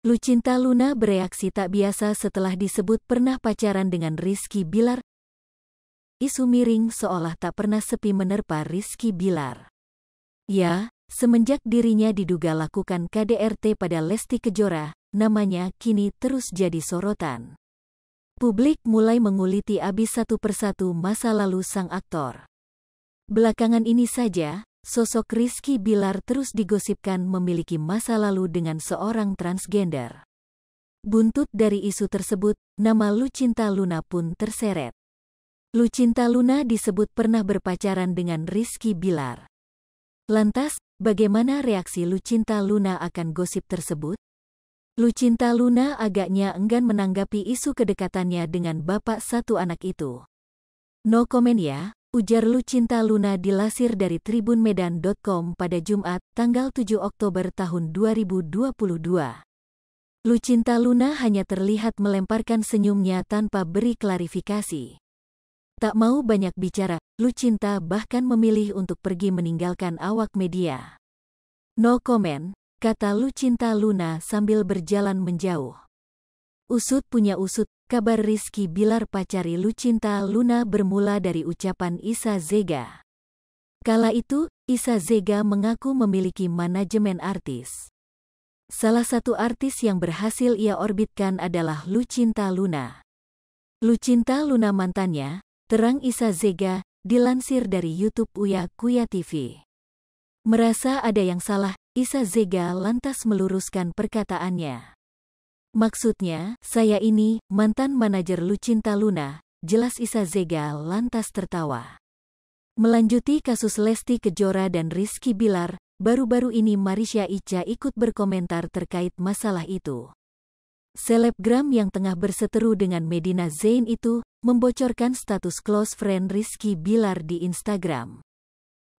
Lucinta Luna bereaksi tak biasa setelah disebut pernah pacaran dengan Rizky Bilar. Isu miring seolah tak pernah sepi menerpa Rizky Bilar. Ya, semenjak dirinya diduga lakukan KDRT pada Lesti Kejora, namanya kini terus jadi sorotan. Publik mulai menguliti abis satu persatu masa lalu sang aktor. Belakangan ini saja, sosok Rizky Bilar terus digosipkan memiliki masa lalu dengan seorang transgender. Buntut dari isu tersebut, nama Lucinta Luna pun terseret. Lucinta Luna disebut pernah berpacaran dengan Rizky Bilar. Lantas, bagaimana reaksi Lucinta Luna akan gosip tersebut? Lucinta Luna agaknya enggan menanggapi isu kedekatannya dengan bapak satu anak itu. No comment ya, ujar Lucinta Luna dilansir dari tribunmedan.com pada Jumat, tanggal 7 Oktober tahun 2022. Lucinta Luna hanya terlihat melemparkan senyumnya tanpa beri klarifikasi. Tak mau banyak bicara, Lucinta bahkan memilih untuk pergi meninggalkan awak media. No comment, kata Lucinta Luna sambil berjalan menjauh. Usut punya usut, kabar Rizky Bilar pacari Lucinta Luna bermula dari ucapan Isa Zega. Kala itu, Isa Zega mengaku memiliki manajemen artis. Salah satu artis yang berhasil ia orbitkan adalah Lucinta Luna. Lucinta Luna mantannya, terang Isa Zega, dilansir dari YouTube Uya Kuya TV. Merasa ada yang salah, Isa Zega lantas meluruskan perkataannya. Maksudnya, saya ini, mantan manajer Lucinta Luna, jelas Isa Zega lantas tertawa. Melanjuti kasus Lesti Kejora dan Rizky Bilar, baru-baru ini Marisha Icha ikut berkomentar terkait masalah itu. Selebgram yang tengah berseteru dengan Medina Zain itu, membocorkan status close friend Rizky Bilar di Instagram.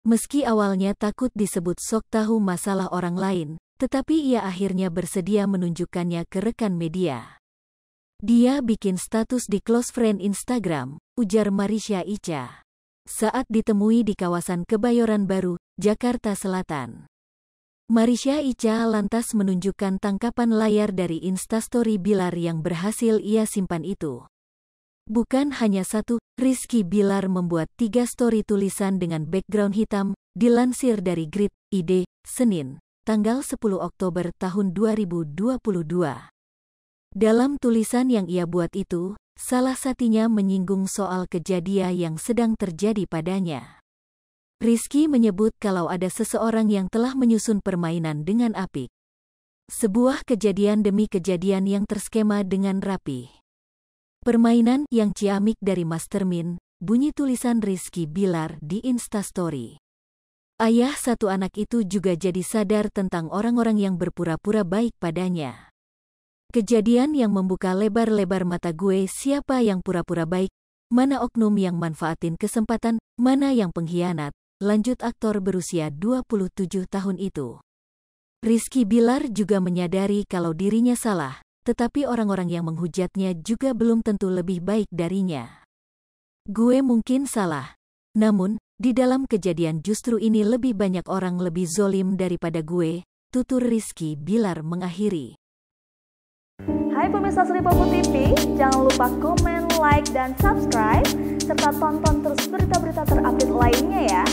Meski awalnya takut disebut sok tahu masalah orang lain, tetapi ia akhirnya bersedia menunjukkannya ke rekan media. Dia bikin status di close friend Instagram, ujar Marisha Icha, saat ditemui di kawasan Kebayoran Baru, Jakarta Selatan. Marisha Icha lantas menunjukkan tangkapan layar dari Instastory Bilar yang berhasil ia simpan itu. Bukan hanya satu, Rizky Bilar membuat 3 story tulisan dengan background hitam, dilansir dari Grid.id, Senin, tanggal 10 Oktober tahun 2022. Dalam tulisan yang ia buat itu, salah satunya menyinggung soal kejadian yang sedang terjadi padanya. Rizky menyebut kalau ada seseorang yang telah menyusun permainan dengan apik. Sebuah kejadian demi kejadian yang terskema dengan rapi. Permainan yang ciamik dari Mastermind, bunyi tulisan Rizky Bilar di Instastory. Ayah satu anak itu juga jadi sadar tentang orang-orang yang berpura-pura baik padanya. Kejadian yang membuka lebar-lebar mata gue, siapa yang pura-pura baik, mana oknum yang manfaatin kesempatan, mana yang pengkhianat, lanjut aktor berusia 27 tahun itu. Rizky Bilar juga menyadari kalau dirinya salah, tetapi orang-orang yang menghujatnya juga belum tentu lebih baik darinya. Gue mungkin salah, namun, di dalam kejadian justru ini lebih banyak orang lebih zolim daripada gue, tutur Rizky Bilar mengakhiri. Hai pemirsa Sri Popo TV, jangan lupa komen, like, dan subscribe, serta tonton terus berita-berita terupdate lainnya ya.